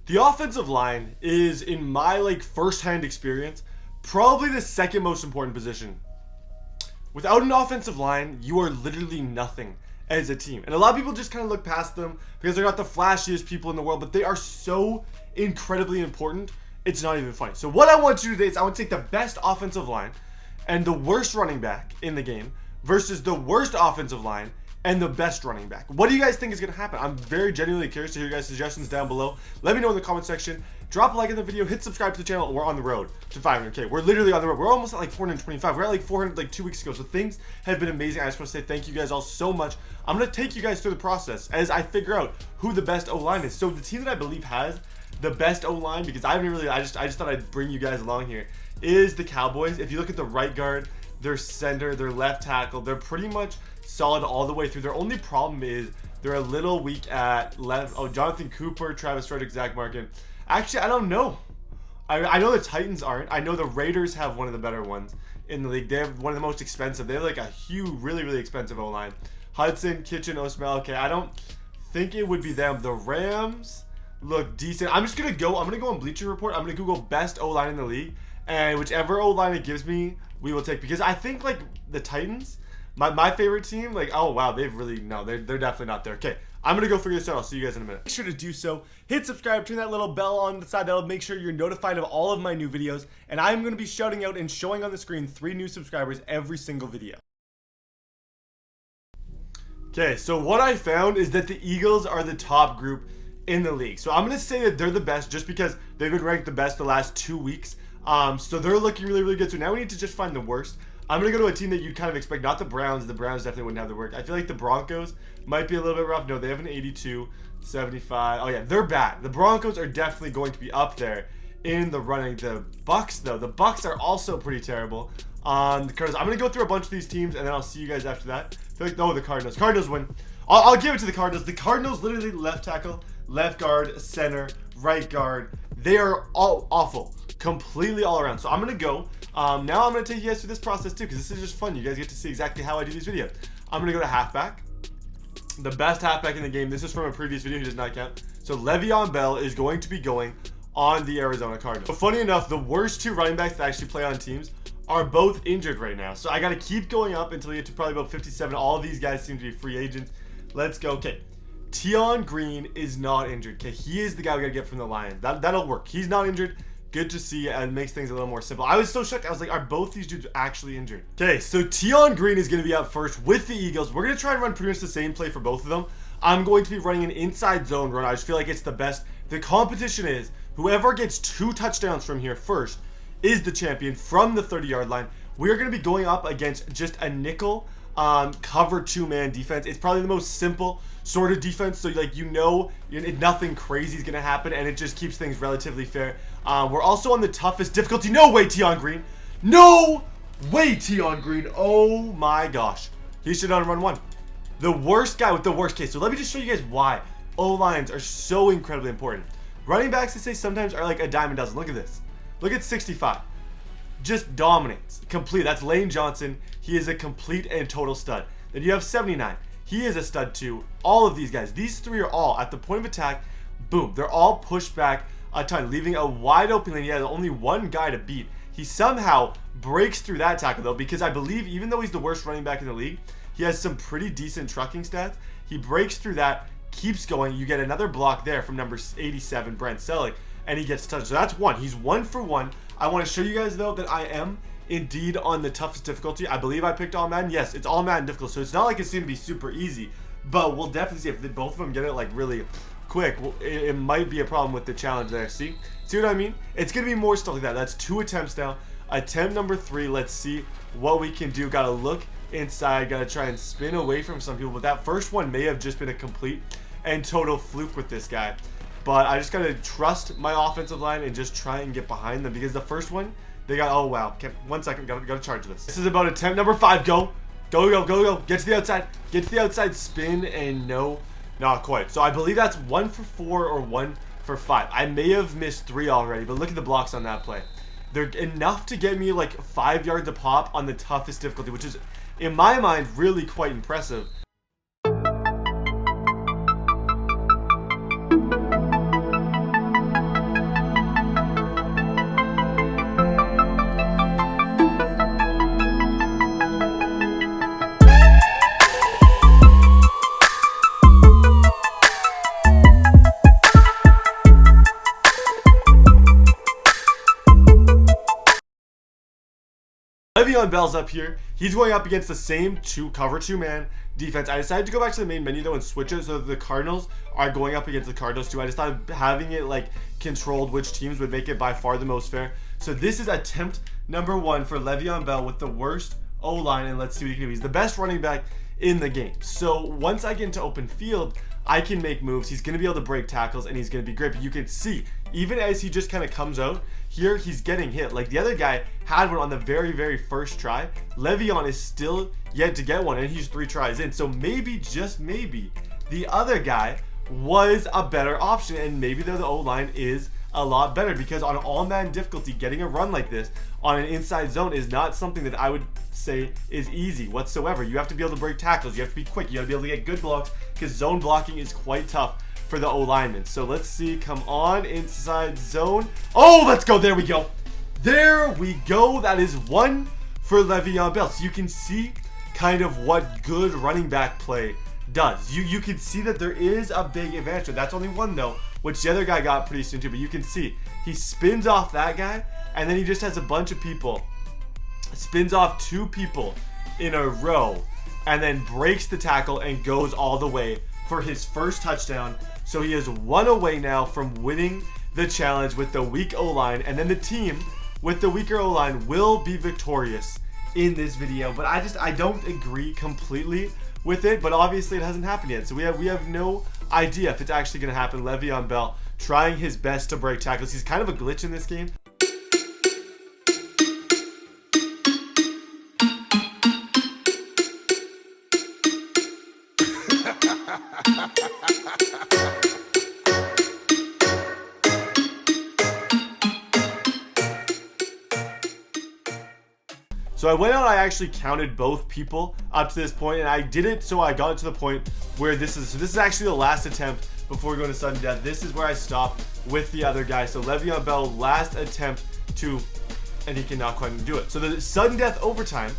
The offensive line is, in my first-hand experience, probably the second most important position. Without an offensive line, you are literally nothing as a team. And a lot of people just kind of look past them because they're not the flashiest people in the world, but they are so incredibly important, it's not even funny. So what I want to do today is I want to take the best offensive line and the worst running back in the game versus the worst offensive line and the best running back. What do you guys think is going to happen? I'm very genuinely curious to hear your guys' suggestions down below. Let me know in the comment section. Drop a like in the video. Hit subscribe to the channel. We're on the road to 500K. We're literally on the road. We're almost at 425. We're at 400 2 weeks ago. So things have been amazing. I just want to say thank you guys all so much. I'm going to take you guys through the process as I figure out who the best O-line is. So the team that I believe has the best O-line, because I just thought I'd bring you guys along here, is the Cowboys. If you look at the right guard, their center, their left tackle, they're pretty much solid all the way through. Their only problem is they're a little weak at left. Oh, Jonathan Cooper, Travis Frederick, Zach Markin. Actually, I don't know. I know the Titans aren't. I know the Raiders have one of the better ones in the league. They have one of the most expensive. They have a huge, really expensive O-line. Hudson, Kitchen, Osmel. Okay, I don't think it would be them. The Rams look decent. I'm gonna go on Bleacher Report. I'm gonna Google best O-line in the league, and whichever O-line it gives me, we will take, because I think the Titans, my favorite team, oh wow, they're definitely not there. Okay, I'm gonna go figure this out. I'll see you guys in a minute. Make sure to do so. Hit subscribe, turn that little bell on the side. That'll make sure you're notified of all of my new videos, and I'm gonna be shouting out and showing on the screen 3 new subscribers every single video. Okay, so what I found is that the Eagles are the top group in the league. So I'm gonna say that they're the best just because they've been ranked the best the last 2 weeks. So they're looking really good. So now we need to just find the worst. I'm going to go to a team that you'd kind of expect. Not the Browns. The Browns definitely wouldn't have the work. I feel like the Broncos might be a little bit rough. No, they have an 82, 75. Oh, yeah, they're bad. The Broncos are definitely going to be up there in the running. The Bucks, though. The Bucks are also pretty terrible. The Cardinals. I'm going to go through a bunch of these teams, and then I'll see you guys after that. I feel like, oh, the Cardinals. Cardinals win. I'll give it to the Cardinals. The Cardinals literally left tackle, left guard, center, right guard. They are all awful. Completely all around. So I'm gonna go. Now I'm gonna take you guys through this process too, because this is just fun. You guys get to see exactly how I do these videos. I'm gonna go to halfback. The best halfback in the game. This is from a previous video. He does not count. So Le'Veon Bell is going to be going on the Arizona Cardinals. But funny enough, the worst 2 running backs that actually play on teams are both injured right now. So I gotta keep going up until we get to probably about 57. All of these guys seem to be free agents. Let's go. Okay. Tion Green is not injured. Okay, he is the guy we gotta get from the Lions. That'll work. He's not injured. Good to see, and makes things a little more simple. I was so shocked. I was like, are both these dudes actually injured? Okay, so Tion Green is going to be up first with the Eagles. We're going to try and run pretty much the same play for both of them. I'm going to be running an inside zone run. I just feel like it's the best. The competition is whoever gets 2 touchdowns from here first is the champion from the 30-yard line. We're going to be going up against just a nickel cover 2-man defense. It's probably the most simple sort of defense, so nothing crazy is gonna happen, and it just keeps things relatively fair. We're also on the toughest difficulty. No way, Tion Green. No way, Tion Green. Oh my gosh, he should not run 1. The worst guy with the worst case. So let me just show you guys why O-lines are so incredibly important. Running backs, they say, sometimes are like a dime a dozen. Look at this. Look at 65. Just dominates. Complete. That's Lane Johnson. He is a complete and total stud. Then you have 79. He is a stud too. All of these guys. These 3 are all at the point of attack. Boom. They're all pushed back a ton, leaving a wide open lane. He has only 1 guy to beat. He somehow breaks through that tackle though, because I believe even though he's the worst running back in the league, he has some pretty decent trucking stats. He breaks through that, keeps going. You get another block there from number 87, Brent Selleck, and he gets touched. So that's 1. He's 1 for 1. I want to show you guys though that I am indeed on the toughest difficulty. I believe I picked all Madden. Yes, it's all Madden difficult, so it's not like it's going to be super easy, but we'll definitely see if both of them get it really quick. It might be a problem with the challenge there. See what I mean? It's going to be more stuff like that. That's 2 attempts now. Attempt number 3. Let's see what we can do. Gotta look inside, gotta try and spin away from some people, but that first one may have just been a complete and total fluke with this guy. But I just gotta trust my offensive line and just try and get behind them, because the first one, they got, oh wow, okay, 1 second, gotta charge this. This is about attempt number 5. Go. Get to the outside, spin, and no, not quite. So I believe that's 1 for 4 or 1 for 5. I may have missed 3 already, but look at the blocks on that play. They're enough to get me 5 yards a pop on the toughest difficulty, which is, in my mind, really quite impressive. Le'Veon Bell's up here. He's going up against the same cover two man defense. I decided to go back to the main menu though and switch it so that the Cardinals are going up against the Cardinals too. I just thought having it like controlled which teams would make it by far the most fair. So this is attempt number 1 for Le'Veon Bell with the worst O-line, and let's see what he can do. He's the best running back in the game. So once I get into open field, I can make moves. He's going to be able to break tackles, and he's going to be great. But you can see, even as he just kind of comes out, here he's getting hit. Like the other guy had one on the very, very first try. Le'Veon is still yet to get one, and he's 3 tries in. So maybe, just maybe, the other guy was a better option, and maybe the O-line is a lot better, because on all-man difficulty, getting a run like this on an inside zone is not something that I would say is easy whatsoever. You have to be able to break tackles. You have to be quick. You have to be able to get good blocks, because zone blocking is quite tough for the O-linemen. So let's see. Come on, inside zone. Oh, let's go. There we go. There we go. That is 1 for Le'Veon Bell. So you can see kind of what good running back play does. You can see that there is a big advantage. That's only 1 though, which the other guy got pretty soon too. But you can see he spins off that guy, and then he just has a bunch of people, spins off 2 people in a row, and then breaks the tackle and goes all the way for his first touchdown. So he is 1 away now from winning the challenge with the weak O-line, and then the team with the weaker O-line will be victorious in this video. But I don't agree completely with it, but obviously it hasn't happened yet, so we have no idea if it's actually going to happen. Le'Veon Bell trying his best to break tackles. He's kind of a glitch in this game. So I went out, I actually counted both people up to this point, and I did it so I got it to the point where this is actually the last attempt before we go to sudden death. This is where I stopped with the other guy. So Le'Veon Bell, last attempt and he cannot quite do it. So the sudden death overtime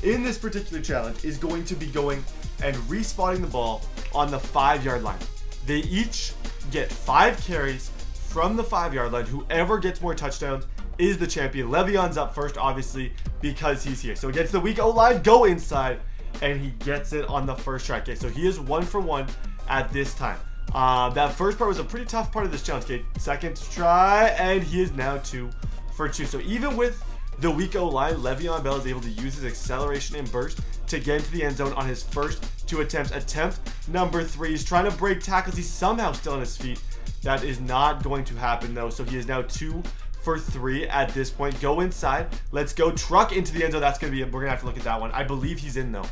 in this particular challenge is going to be going and respotting the ball on the 5-yard line. They each get 5 carries from the 5-yard line. Whoever gets more touchdowns is the champion. Le'Veon's up first, obviously, because he's here. So he gets the weak O-line, go inside, and he gets it on the first try. Okay, so he is 1 for 1 at this time. That first part was a pretty tough part of this challenge. Okay, second try, and he is now 2 for 2. So even with the weak O-line, Le'Veon Bell is able to use his acceleration and burst to get into the end zone on his first 2 attempts. Attempt number 3, he's trying to break tackles. He's somehow still on his feet. That is not going to happen, though. So he is now 2 for 3 at this point. Go inside. Let's go. Truck into the end zone. That's going to be it. We're going to have to look at that one. I believe he's in, though.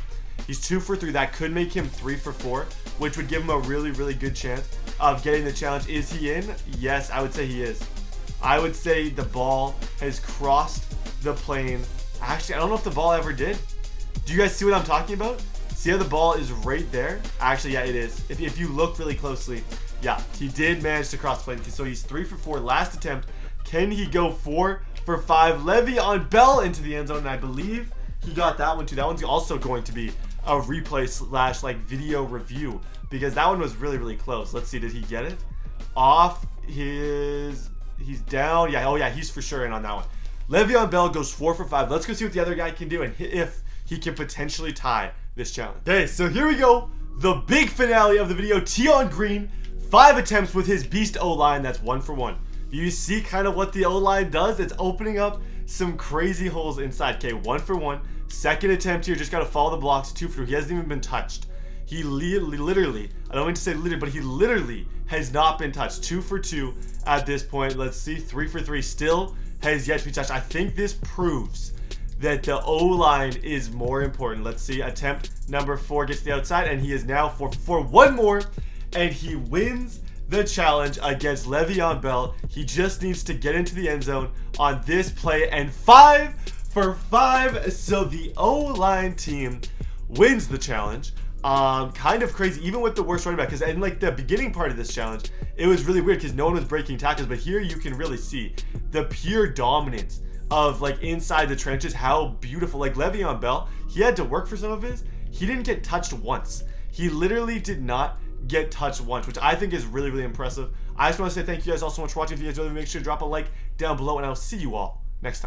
He's 2 for 3. That could make him 3 for 4, which would give him a really, really good chance of getting the challenge. Is he in? Yes, I would say he is. I would say the ball has crossed the plane. Actually, I don't know if the ball ever did. Do you guys see what I'm talking about? See how the ball is right there? Actually, yeah, it is. If you look really closely, yeah, he did manage to cross the plane. So he's 3 for 4. Last attempt. Can he go 4 for 5? Le'Veon Bell into the end zone, and I believe he got that one too. That one's also going to be a replay / like video review, because that one was really, really close. Let's see, did he get it? Off his... He's down. Yeah, oh yeah, he's for sure in on that one. Le'Veon Bell goes 4 for 5. Let's go see what the other guy can do and if he can potentially tie this challenge. Okay, so here we go. The big finale of the video. Tion Green, 5 attempts with his beast O-line. That's 1 for 1. You see kind of what the O-line does? It's opening up some crazy holes inside. Okay, 1 for 1. Second attempt here, just got to follow the blocks. 2 for 2. He hasn't even been touched. He literally, I don't mean to say literally, but he literally has not been touched. 2 for 2 at this point. Let's see, 3 for 3. Still has yet to be touched. I think this proves that the O-line is more important. Let's see, attempt number 4 gets to the outside, and he is now 4 for 4. One more, and he wins the challenge against Le'Veon Bell. He just needs to get into the end zone on this play, and 5 for 5. So the O-line team wins the challenge. Kind of crazy, even with the worst running back, because in like the beginning part of this challenge, it was really weird because no one was breaking tackles, but here you can really see the pure dominance of like inside the trenches, how beautiful. Like Le'Veon Bell, he had to work for some of his. He didn't get touched once. He literally did not get touched once, which I think is really, really impressive. I just want to say thank you guys all so much for watching. If you guys really, make sure to drop a like down below, and I'll see you all next time.